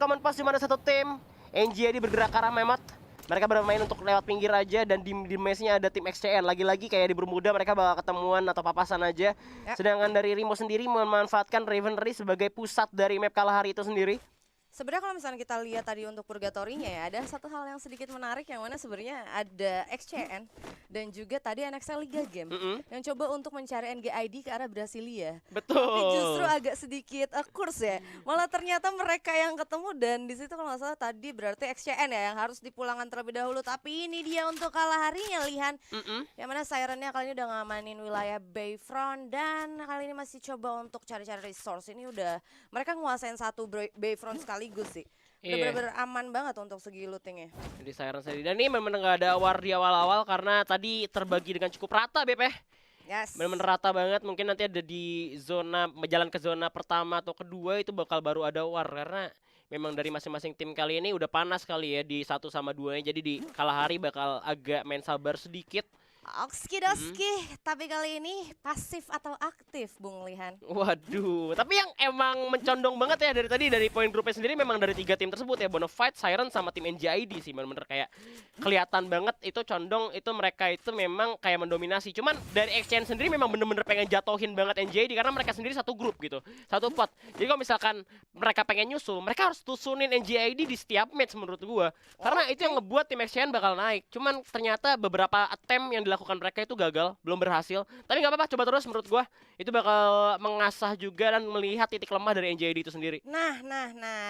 common pass di mana satu tim NGID bergerak ke arah Memot. Mereka bermain untuk lewat pinggir aja dan di mesnya ada tim XCN. Lagi-lagi kayak di Bermuda mereka bakal ketemuan atau papasan aja. Sedangkan dari Rimo sendiri memanfaatkan Ravenry sebagai pusat dari map Kalahari itu sendiri. Sebenarnya kalau misalnya kita lihat tadi untuk Purgatorinya ya, ada satu hal yang sedikit menarik yang mana sebenarnya ada XCN dan juga tadi NXL Liga Game yang coba untuk mencari NGID ke arah Brasilia. Betul. Tapi justru agak sedikit kurs ya. Malah ternyata mereka yang ketemu dan di situ kalau nggak salah tadi berarti XCN ya yang harus dipulangkan terlebih dahulu. Tapi ini dia untuk kalaharinya Lihan. Yang mana Sirennya kali ini udah ngamanin wilayah Bayfront dan kali ini masih coba untuk cari-cari resource. Ini udah mereka nguasain satu Bayfront sekaligus sih. Udah bener-bener aman banget untuk segi lootingnya. Jadi Siren sendiri. Dan ini memang nggak ada war di awal-awal karena tadi terbagi dengan cukup rata BP. Yes. Bener-bener rata banget. Mungkin nanti ada di zona, jalan ke zona pertama atau kedua itu bakal baru ada war. Karena memang dari masing-masing tim kali ini udah panas kali ya di 1 sama 2-nya. Jadi di Kalahari bakal agak main sabar sedikit. Oski-doski, tapi kali ini pasif atau aktif Bung Lihan? Waduh, tapi yang emang mencondong banget ya dari tadi dari poin grupnya sendiri memang dari 3 tim tersebut ya, Bonafide, Siren sama tim NGID sih bener-bener kayak kelihatan banget itu condong itu mereka itu memang kayak mendominasi. Cuman dari XCN sendiri memang bener-bener pengen jatuhin banget NGID karena mereka sendiri satu grup gitu, satu pot. Jadi kalau misalkan mereka pengen nyusul, mereka harus tusunin NGID di setiap match menurut gua. Karena itu yang ngebuat tim XCN bakal naik. Cuman ternyata beberapa attempt yang dilakukan mereka itu gagal, belum berhasil. Tapi nggak apa-apa, coba terus menurut gua. Itu bakal mengasah juga dan melihat titik lemah dari NGID itu sendiri. Nah,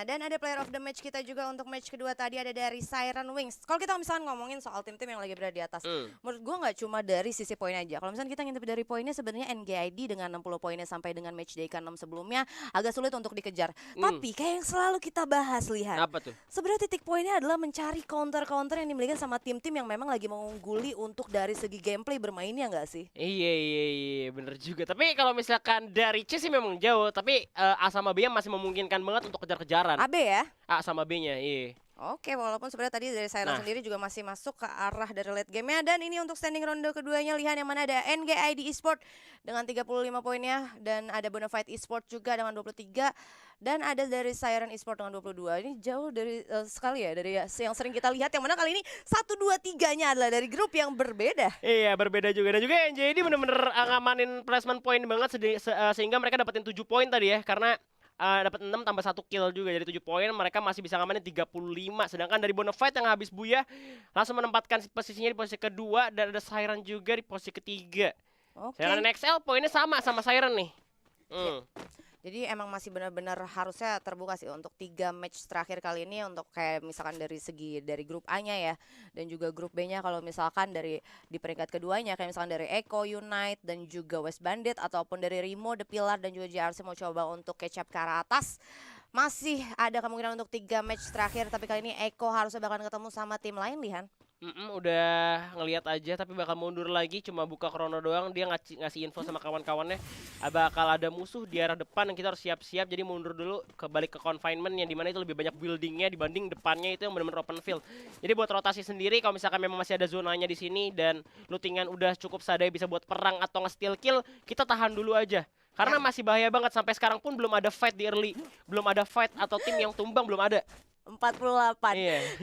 dan ada player of the match kita juga untuk match kedua tadi ada dari Siren Wings. Kalau kita misalnya ngomongin soal tim-tim yang lagi berada di atas, menurut gua nggak cuma dari sisi poin aja. Kalau misalnya kita ngintip dari poinnya, sebenarnya NGID dengan 60 poinnya sampai dengan match day ke-6 sebelumnya agak sulit untuk dikejar. Tapi kayak yang selalu kita bahas Lihat. Apa tuh? Sebenarnya titik poinnya adalah mencari counter-counter yang dimiliki sama tim-tim yang memang lagi mengungguli untuk dari segi gameplay bermainnya nggak sih? Iya, bener juga. Tapi kalau misalkan dari C sih memang jauh, tapi A sama B masih memungkinkan banget untuk kejar-kejaran. AB ya? A sama B-nya, iya. Oke, walaupun sebenarnya tadi dari Siren sendiri juga masih masuk ke arah dari late game-nya. Dan ini untuk standing ronde keduanya Lihan yang mana ada NGID Esport dengan 35 poinnya. Dan ada Bonafide Esport juga dengan 23. Dan ada dari Siren Esport dengan 22. Ini jauh dari sekali ya dari yang sering kita lihat. Yang mana kali ini 1, 2, 3-nya adalah dari grup yang berbeda. Iya, berbeda juga. Dan juga NGID bener-bener ngamanin placement point banget sehingga mereka dapetin 7 poin tadi ya. Karena dapat 6 tambah 1 kill juga jadi 7 poin, mereka masih bisa ngamanin 35. Sedangkan dari Bonafide yang habis buya langsung menempatkan posisinya di posisi kedua dan ada Siren juga di posisi ketiga. Siren NXL poinnya sama Siren nih. Jadi emang masih benar-benar harusnya terbuka sih untuk 3 match terakhir kali ini untuk kayak misalkan dari segi dari grup A-nya ya dan juga grup B-nya kalau misalkan dari di peringkat keduanya kayak misalkan dari Echo Unite dan juga West Bandit ataupun dari Rimo The Pillar dan juga JRC mau coba untuk catch up ke arah atas. Masih ada kemungkinan untuk 3 match terakhir tapi kali ini Echo harusnya bakal ketemu sama tim lain Lihan. Udah ngelihat aja tapi bakal mundur lagi, cuma buka krono doang, dia ngasih info sama kawan-kawannya bakal ada musuh di arah depan yang kita harus siap-siap, jadi mundur dulu balik ke confinement yang dimana itu lebih banyak buildingnya dibanding depannya itu yang benar-benar open field. Jadi buat rotasi sendiri kalau misalkan memang masih ada zonanya di sini dan lootingan udah cukup sadai bisa buat perang atau nge-steal kill, kita tahan dulu aja. Karena masih bahaya banget, sampai sekarang pun belum ada fight di early, belum ada fight atau tim yang tumbang belum ada. 48.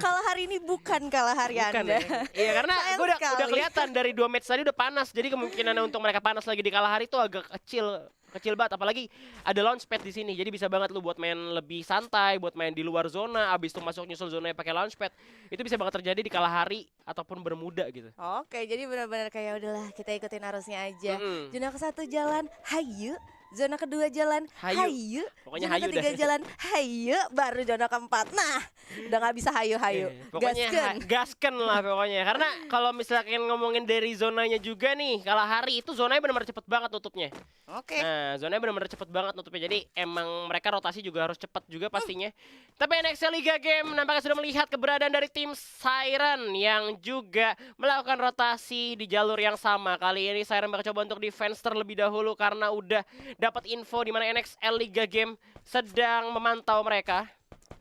Kalau hari ini bukan kalah hari Anda. Ya? Iya, karena gue udah kelihatan dari 2 match tadi udah panas. Jadi kemungkinan untuk mereka panas lagi di Kalahari itu agak kecil banget. Apalagi ada launchpad di sini. Jadi bisa banget lu buat main lebih santai, buat main di luar zona, abis itu masuk nyusul zona pakai launchpad. Itu bisa banget terjadi di Kalahari ataupun Bermuda gitu. Oke, jadi benar-benar kayak udahlah kita ikutin arusnya aja. Zona ke-1 jalan, hayu. Zona kedua jalan, hayu. Pokoknya zona hayu ketiga jalan, hayu. Baru zona keempat. Nah, udah gak bisa hayu-hayu. Pokoknya gasken lah pokoknya. Karena kalau misalkan ngomongin dari zonanya juga nih, Kalahari itu zonanya benar-benar cepet banget tutupnya. Nah, zonanya benar-benar cepet banget tutupnya. Jadi emang mereka rotasi juga harus cepet juga pastinya. Tapi NXL Liga Game nampaknya sudah melihat keberadaan dari tim Siren yang juga melakukan rotasi di jalur yang sama. Kali ini Siren bakal coba untuk defense terlebih dahulu karena udah dapat info di mana NXL Liga Game sedang memantau mereka.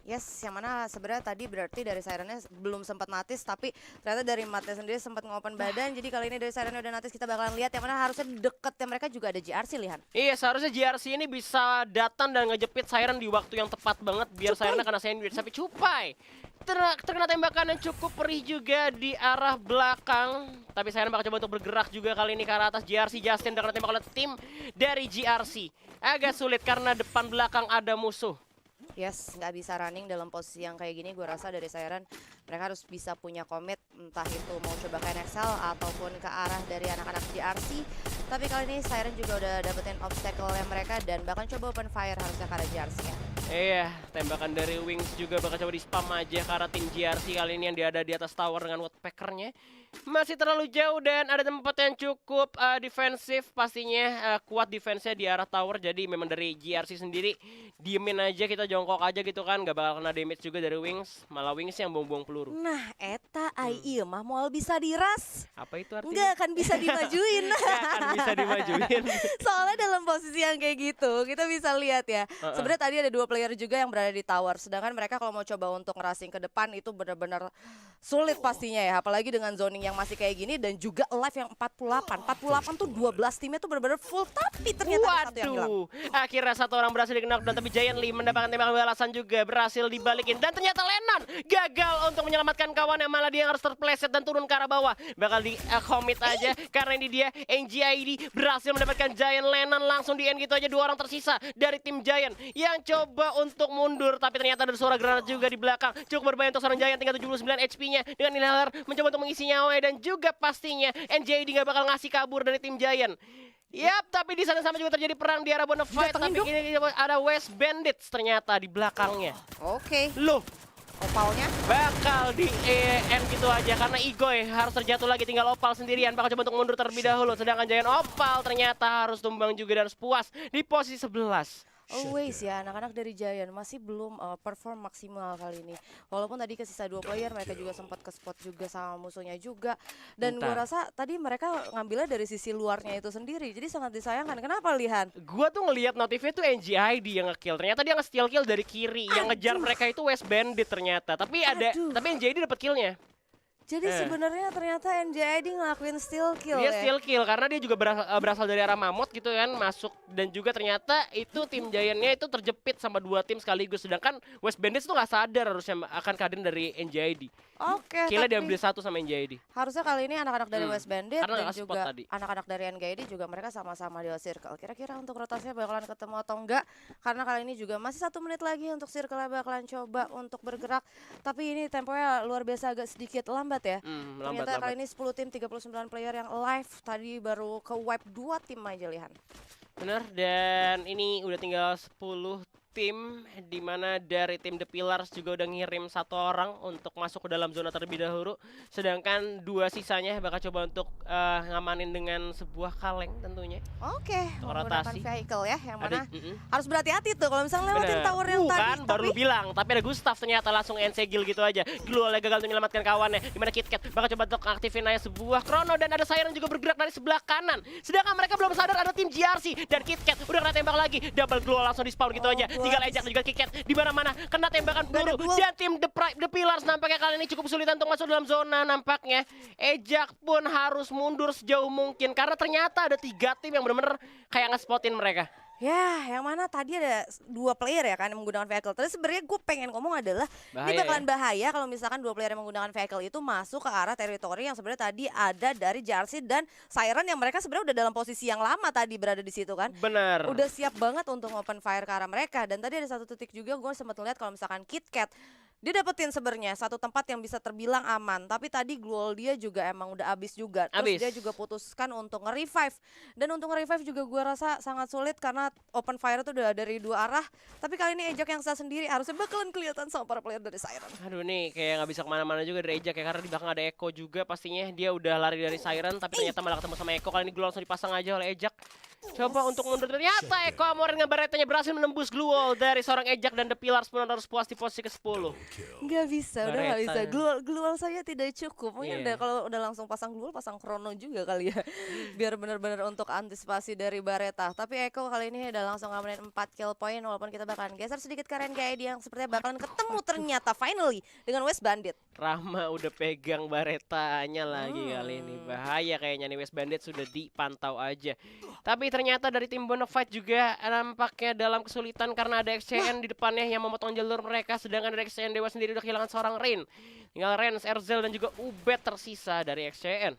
Yes, yang mana sebenarnya tadi berarti dari Sirennya belum sempat notice, tapi ternyata dari Matnya sendiri sempat ngopen badan. Jadi kali ini dari Sirennya udah notice, kita bakalan lihat yang mana harusnya deketnya mereka juga ada JRC, Lihan. Iya, seharusnya JRC ini bisa datang dan ngejepit Siren di waktu yang tepat banget biar Sirennya kena sandwich. Tapi Cupai terkena tembakan yang cukup perih juga di arah belakang. Tapi Siren bakal coba untuk bergerak juga kali ini ke arah atas. JRC Justin dan kena tembakan oleh tim dari JRC. Agak sulit karena depan belakang ada musuh. Yes, nggak bisa running dalam posisi yang kayak gini. Gue rasa dari Siren mereka harus bisa punya komit, entah itu mau coba ke NXL ataupun ke arah dari anak-anak JRC. Tapi kali ini Siren juga udah dapetin obstacle yang mereka dan bahkan coba open fire harusnya ke arah JRC ya. Iya, tembakan dari Wings juga bakal coba di spam aja ke arah tim JRC kali ini yang dia ada di atas tower dengan woodpeckernya. Masih terlalu jauh dan ada tempat yang cukup defensif pastinya, kuat defense-nya di arah tower. Jadi memang dari JRC sendiri diemin aja, kita jongkok aja gitu kan, gak bakal kena damage juga dari Wings. Malah Wings yang buang-buang peluru. Nah, eta ieu mah moal bisa diras. Apa itu artinya? Nggak akan bisa dimajuin. Nggak akan bisa dimajuin. Soalnya dalam posisi yang kayak gitu, kita bisa lihat ya. Sebenarnya tadi ada 2 player juga yang berada di tower. Sedangkan mereka kalau mau coba untuk ngerasing ke depan itu benar-benar sulit pastinya ya. Apalagi dengan zoning yang masih kayak gini dan juga live yang 48. 48 tuh 12 timnya tuh benar-benar full, tapi ternyata ada satu yang hilang. Waduh, akhirnya satu orang berhasil di-knock down, tapi Giant Lee mendapatkan tembakan balasan juga, berhasil dibalikin. Dan ternyata Lennon gagal untuk menyelamatkan kawan yang malah dia yang harus terpleset dan turun ke arah bawah. Bakal di-commit aja, karena ini dia NGID berhasil mendapatkan Giant Lennon langsung di end gitu aja. 2 orang tersisa dari tim Giant yang coba untuk mundur, tapi ternyata ada suara granat juga di belakang. Cukup berbahaya untuk seorang Giant, tinggal 79 HP-nya dengan Inhaler mencoba untuk mengisi nyawanya dan juga pastinya NJD nggak bakal ngasih kabur dari tim Giant. Yap, tapi di sana sama juga terjadi perang di arah Bonafide, tapi ini ada West Bandits ternyata di belakangnya. Oke, Loh, opalnya bakal di end gitu aja karena Igoy harus terjatuh lagi, tinggal Opal sendirian bakal coba untuk mundur terlebih dahulu. Sedangkan Giant Opal ternyata harus tumbang juga dan harus puas di posisi 11. always ya, anak-anak dari Giant masih belum perform maksimal kali ini. Walaupun tadi kesisa 2 player, mereka juga sempat ke spot juga sama musuhnya juga. Dan gue rasa tadi mereka ngambilnya dari sisi luarnya itu sendiri, jadi sangat disayangkan. Kenapa, Lihan? Gua tuh ngelihat notifnya tuh NGID yang nge-kill. Ternyata dia nge-steal kill dari kiri. Yang ngejar mereka itu West Bandit ternyata. Tapi NGID dapat killnya. Jadi sebenarnya ternyata NJID ngelakuin steal kill Dia ya. steal kill karena dia juga berasal dari arah Mammoth gitu kan, masuk dan juga ternyata itu tim Giant-nya itu terjepit sama 2 tim sekaligus. Sedangkan West Bandits tuh nggak sadar harusnya akan kehadiran dari NJID. Oke, Killnya tapi diambil 1 sama NJID. harusnya kali ini anak-anak dari West Bandit Karena dan nggak spot juga tadi. anak-anak dari NGID juga mereka sama-sama di circle. Kira-kira untuk rotasinya bakalan ketemu atau enggak? Karena kali ini juga masih 1 menit lagi untuk circle bakalan coba untuk bergerak. Tapi ini temponya luar biasa agak sedikit lambat ya. Ternyata kali ini 10 tim 39 player yang live, tadi baru ke wipe 2 tim aja, Lihan. Bener, dan ini udah tinggal 10 tim, dimana dari tim The Pillars juga udah ngirim 1 orang untuk masuk ke dalam zona terlebih dahulu. Sedangkan 2 sisanya bakal coba untuk ngamanin dengan sebuah kaleng tentunya. Oke, menggunakan rotasi. vehicle ya, yang mana harus berhati-hati tuh kalau misalnya lewatin tower yang tadi. Kan baru lu bilang, tapi ada Gustav ternyata langsung Ensegil gitu aja. Dulu oleh gagal untuk menyelamatkan kawannya, dimana KitKat bakal coba untuk aktifin aja sebuah Chrono dan ada Siren juga bergerak dari sebelah kanan. Sedangkan mereka belum sadar ada tim GRC dan KitKat udah kena tembak lagi. Double glow langsung di spawn gitu aja. Tinggal Ejak dan juga KitKat di mana-mana kena tembakan peluru dan tim The Pillars nampaknya kali ini cukup kesulitan untuk masuk dalam zona nampaknya. Ejak pun harus mundur sejauh mungkin karena ternyata ada 3 tim yang benar-benar kayak nge-spotin mereka. Ya, yang mana tadi ada 2 player ya kan yang menggunakan vehicle. Terus sebenarnya gue pengen ngomong adalah ini bakalan bahaya kalau misalkan 2 player yang menggunakan vehicle itu masuk ke arah teritori yang sebenarnya tadi ada dari JRC dan Siren yang mereka sebenarnya udah dalam posisi yang lama tadi berada di situ kan. Benar. Udah siap banget untuk open fire ke arah mereka. Dan tadi ada 1 titik juga gue sempat lihat kalau misalkan KitKat dia dapetin sebenarnya 1 tempat yang bisa terbilang aman, tapi tadi glual dia juga emang udah habis juga. Terus dia juga putuskan untuk nge-revive. Dan untuk nge-revive juga gue rasa sangat sulit karena open fire tuh udah dari 2 arah. Tapi kali ini Ejak yang sah sendiri harusnya bakalan kelihatan sama para player dari Siren. Aduh nih kayak nggak bisa kemana-mana juga dari Ejak ya, karena di belakang ada Eko juga pastinya. Dia udah lari dari Siren tapi ternyata malah ketemu sama Eko. Kali ini glual langsung dipasang aja oleh Ejak. Coba untuk mundur, ternyata Eko Amore dengan Baretanya berhasil menembus glue wall dari seorang Ejak dan The Pillars pun harus puas di posisi ke-10. Nggak bisa, udah nggak bisa. Bareta. Glual saya tidak cukup. Mungkin Iya. kalau udah langsung pasang glual, pasang chrono juga kali ya. Biar benar-benar untuk antisipasi dari Bareta. Tapi Eko kali ini udah langsung ngamenin 4 kill point, walaupun kita bakalan geser sedikit ke Ren'Gid yang sepertinya bakalan ketemu ternyata finally dengan West Bandit. Rama udah pegang Baretanya lagi kali ini. Bahaya kayaknya nih, West Bandit sudah dipantau aja. Tapi ternyata dari tim Bonafide juga nampaknya dalam kesulitan karena ada XCN di depannya yang memotong jalur mereka. Sedangkan dari XCN Dewa sendiri udah kehilangan seorang Rain. Tinggal Rens, Erzel dan juga Ubed tersisa dari XCN.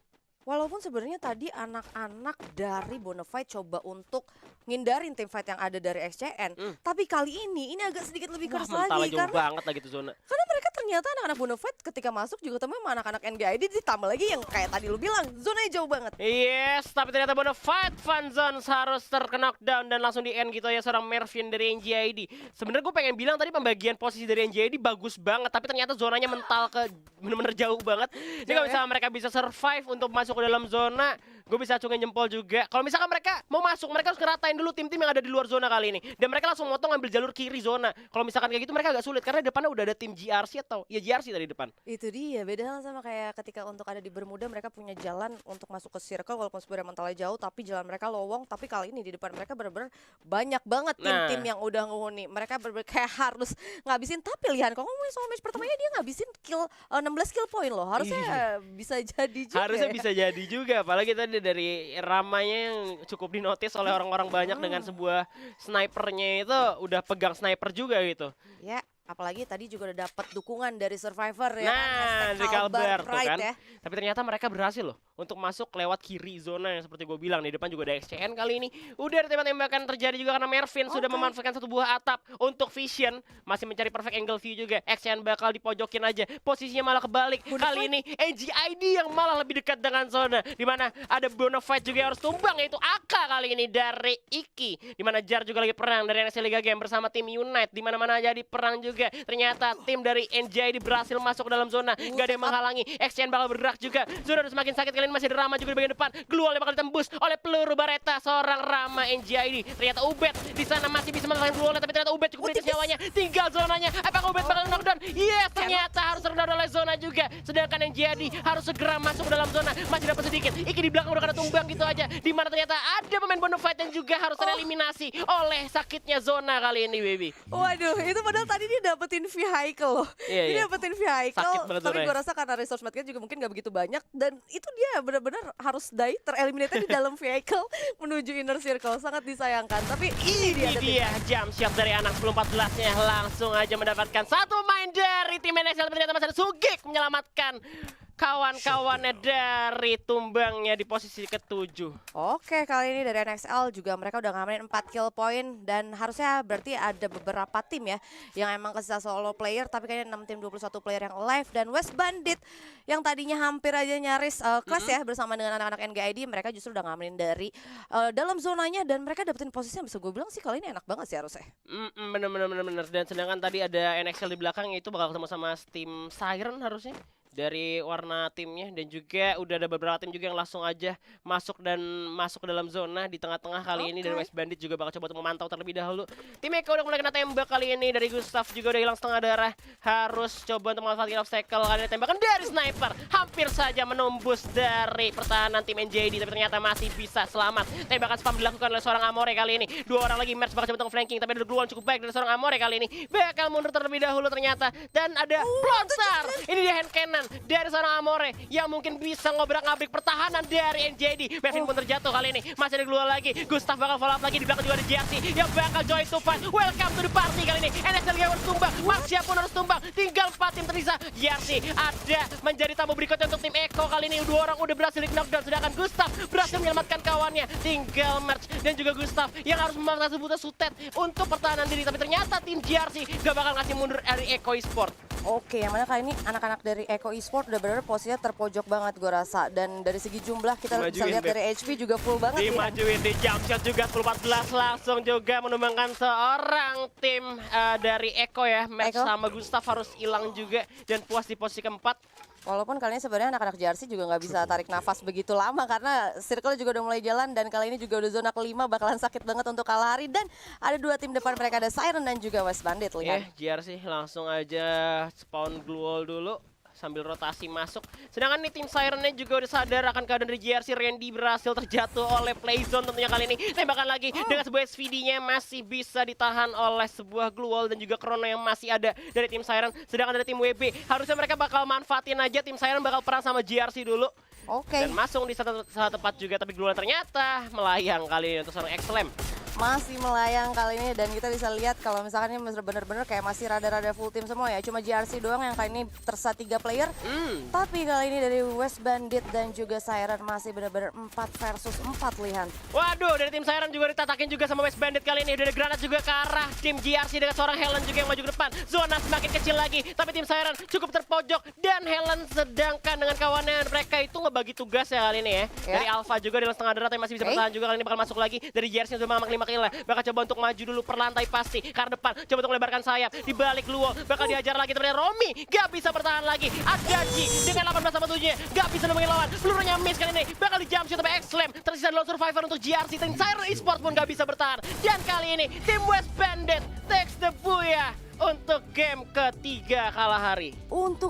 Walaupun sebenarnya tadi anak-anak dari Bonafide coba untuk ngindarin tim fight yang ada dari XCN, tapi kali ini agak sedikit lebih keras Mentalnya lagi jauh banget lagi tuh zona. karena mereka ternyata anak-anak Bonafide ketika masuk juga temen sama anak-anak NGID, ditambah lagi yang kayak tadi lu bilang zonanya jauh banget. Yes, tapi ternyata Bonafide Fanzons harus terknockdown dan langsung di end gitu ya seorang Mervin dari NGID. Sebenarnya gue pengen bilang tadi pembagian posisi dari NGID bagus banget, tapi ternyata zonanya mental ke bener-bener jauh banget. Ini kalau misalnya mereka bisa survive untuk masuk ke dalam zona, gue bisa acungin jempol juga. Kalau misalkan mereka mau masuk, mereka harus ngeratain dulu tim-tim yang ada di luar zona kali ini. Dan mereka langsung motong ngambil jalur kiri zona. Kalau misalkan kayak gitu mereka agak sulit karena di depannya udah ada tim GRC atau ya GRC tadi depan. Itu dia, beda hal sama kayak ketika untuk ada di Bermuda mereka punya jalan untuk masuk ke circle walaupun sebenarnya mentalnya jauh, tapi jalan mereka lowong. Tapi kali ini di depan mereka bener-bener banyak banget tim-tim yang udah ngehuni. Mereka bener-bener kayak harus ngabisin, tapi lihat kalau ngomongin soal match pertamanya dia ngabisin kill 16 kill point loh. Harusnya bisa jadi juga. Harusnya ya. bisa jadi juga, apalagi tadi dari ramanya yang cukup dinotis oleh orang-orang banyak dengan sebuah snipernya itu udah pegang sniper juga gitu. Ya, apalagi tadi juga udah dapat dukungan dari Survivor ya. Nah, Hashtag dari Kalbar tuh Pride kan. ya. Tapi ternyata mereka berhasil loh untuk masuk lewat kiri zona yang seperti gue bilang. Di depan juga ada XCN kali ini. Udah ada tembak-tembakan terjadi juga karena Mervin sudah memanfaatkan satu buah atap untuk vision. Masih mencari perfect angle view juga. XCN bakal dipojokin aja. Posisinya malah kebalik. Kali ini NGID yang malah lebih dekat dengan zona. Dimana ada Bonafide juga yang harus tumbang, yaitu AK kali ini dari Iki. Dimana Jar juga lagi perang dari NSL Liga Game bersama tim Unite. Dimana-mana jadi perang juga. Ternyata tim dari NGID berhasil masuk ke dalam zona. Gak ada yang menghalangi. XCN bakal bergerak juga. Zona udah semakin sakit kali ini, masih ada Rama juga di bagian depan. Glualnya bakal ditembus oleh peluru Bareta seorang Rama NGID. Ternyata Ubed di sana masih bisa melakukan Glualnya, tapi ternyata Ubed cukup kritis nyawanya. Tinggal zonanya. Apakah Ubed bakal knockdown? Yes, ternyata harus terknockdown oleh zona juga. Sedangkan NGID harus segera masuk ke dalam zona. Masih dapat sedikit. Iki di belakang udah kena tumbang gitu aja. Dimana ternyata ada pemain Bonafide yang juga harus tereliminasi oleh sakitnya zona kali ini, baby. Waduh, itu padahal tadi dia dapetin vehicle loh. Iya, Dia iya. dapetin vehicle, Sakit banget tuh, tapi Ray. gue rasa karena resource match juga mungkin gak begitu banyak. Dan itu dia benar-benar harus die, tereliminate di dalam vehicle menuju inner circle. Sangat disayangkan, tapi ini dia. Ini dia jump shot dari anak 10-14-nya. Langsung aja mendapatkan satu main dari tim NSL. Ternyata masih ada Sugik menyelamatkan kawan-kawannya dari tumbangnya di posisi ke-7. Oke, kali ini dari NXL juga mereka udah ngamenin 4 kill point. Dan harusnya berarti ada beberapa tim ya yang emang kesisa solo player, tapi kayaknya 6 tim 21 player yang live. Dan West Bandit yang tadinya hampir aja nyaris kelas ya bersama dengan anak-anak NGID, mereka justru udah ngamenin dari dalam zonanya. Dan mereka dapetin posisi yang bisa gue bilang sih kali ini enak banget sih harusnya. Bener. Dan sedangkan tadi ada NXL di belakang, itu bakal ketemu sama tim Siren harusnya dari warna timnya. Dan juga udah ada beberapa tim juga yang langsung aja masuk ke dalam zona di tengah-tengah kali ini. Dan West Bandit juga bakal coba untuk memantau terlebih dahulu. Tim Eko udah mulai kena tembak kali ini. Dari Gustav juga udah hilang setengah darah. Harus coba untuk memanfaatkan obstacle. Kali ini tembakan dari sniper hampir saja menembus dari pertahanan tim NJD, tapi ternyata masih bisa selamat. Tembakan spam dilakukan oleh seorang Amore kali ini. Dua orang lagi match bakal coba untuk flanking, tapi ada duluan cukup baik dari seorang Amore kali ini. Bakal mundur terlebih dahulu ternyata. Dan ada Plonstar. Ini dia hand cannon dari seorang Amore yang mungkin bisa ngobrak-ngabrik pertahanan dari NJD. Mervin pun terjatuh kali ini. Masih ada Glua lagi. Gustav bakal follow up lagi. Di belakang juga ada JRC yang bakal join to fight. Welcome to the party kali ini. NSL harus tumbang. Maxia pun harus tumbang. Tinggal 4 tim tersisa. JRC ada menjadi tamu berikutnya untuk tim Eko kali ini. Dua orang udah berhasil di knockdown. Sedangkan Gustav berhasil menyelamatkan kawannya. Tinggal Merch dan juga Gustav yang harus memaksa sebutan sutet untuk pertahanan diri. Tapi ternyata tim JRC gak bakal ngasih mundur dari Eko Esport. Oke, yang mana kali ini anak-anak dari Eko Eko Esport udah benar posisinya terpojok banget gue rasa. Dan dari segi jumlah kita bisa Dimajuin, lihat Beb. dari HP juga full banget ya. Dimajuin di jump shot juga 10-14 langsung juga menumbangkan seorang tim dari Eko ya. Max Eko. sama Gustav harus hilang juga dan puas di posisi keempat. Walaupun kali ini sebenarnya anak-anak JRC juga nggak bisa tarik nafas begitu lama karena circle juga udah mulai jalan dan kali ini juga udah zona kelima bakalan sakit banget untuk kalah hari dan ada dua tim depan mereka ada Siren dan juga West Bandit lihat. JRC langsung aja spawn glue wall dulu sambil rotasi masuk. Sedangkan nih tim Siren-nya juga udah sadar akan keadaan dari JRC. Randy berhasil terjatuh oleh Playzone tentunya kali ini. Tembakan lagi dengan sebuah SVD-nya masih bisa ditahan oleh sebuah glue wall dan juga Chrono yang masih ada dari tim Siren. Sedangkan dari tim WB harusnya mereka bakal manfaatin aja. Tim Siren bakal perang sama JRC dulu. Oke. Dan masuk di salah tepat juga, tapi glue wall ternyata melayang kali ini untuk seorang X-Lam. Masih melayang kali ini dan kita bisa lihat kalau misalkan ini bener-bener kayak masih rada-rada full tim semua ya. Cuma JRC doang yang kali ini tersisa 3 player. Tapi kali ini dari West Bandit dan juga Siren masih bener-bener 4 versus 4 lihat. Waduh, dari tim Siren juga ditatakin juga sama West Bandit kali ini. Udah ada granat juga ke arah tim JRC dengan seorang Helen juga yang maju ke depan. Zona semakin kecil lagi, tapi tim Siren cukup terpojok. Dan Helen sedangkan dengan kawannya mereka itu ngebagi tugas ya kali ini ya. Dari Alpha juga dalam setengah darat yang masih bisa bertahan juga. Kali ini bakal masuk lagi. Dari JRC yang sudah mengamak 5 kill. Bakal coba untuk maju dulu perlantai pasti ke arah depan. Coba untuk melebarkan sayap. Di balik Luo bakal diajar lagi. Ternyata Romi gak bisa bertahan lagi. Adaji dengan 18 sama 7-nya gak bisa nemuin lawan. Pelurunya miss kali ini. Bakal di jump shot sampai X-Slam. Tersisa lone survivor untuk JRC. Tim Siren Esports pun gak bisa bertahan. Dan kali ini tim West Bandit takes the booyah untuk game ketiga kalah hari. Untuk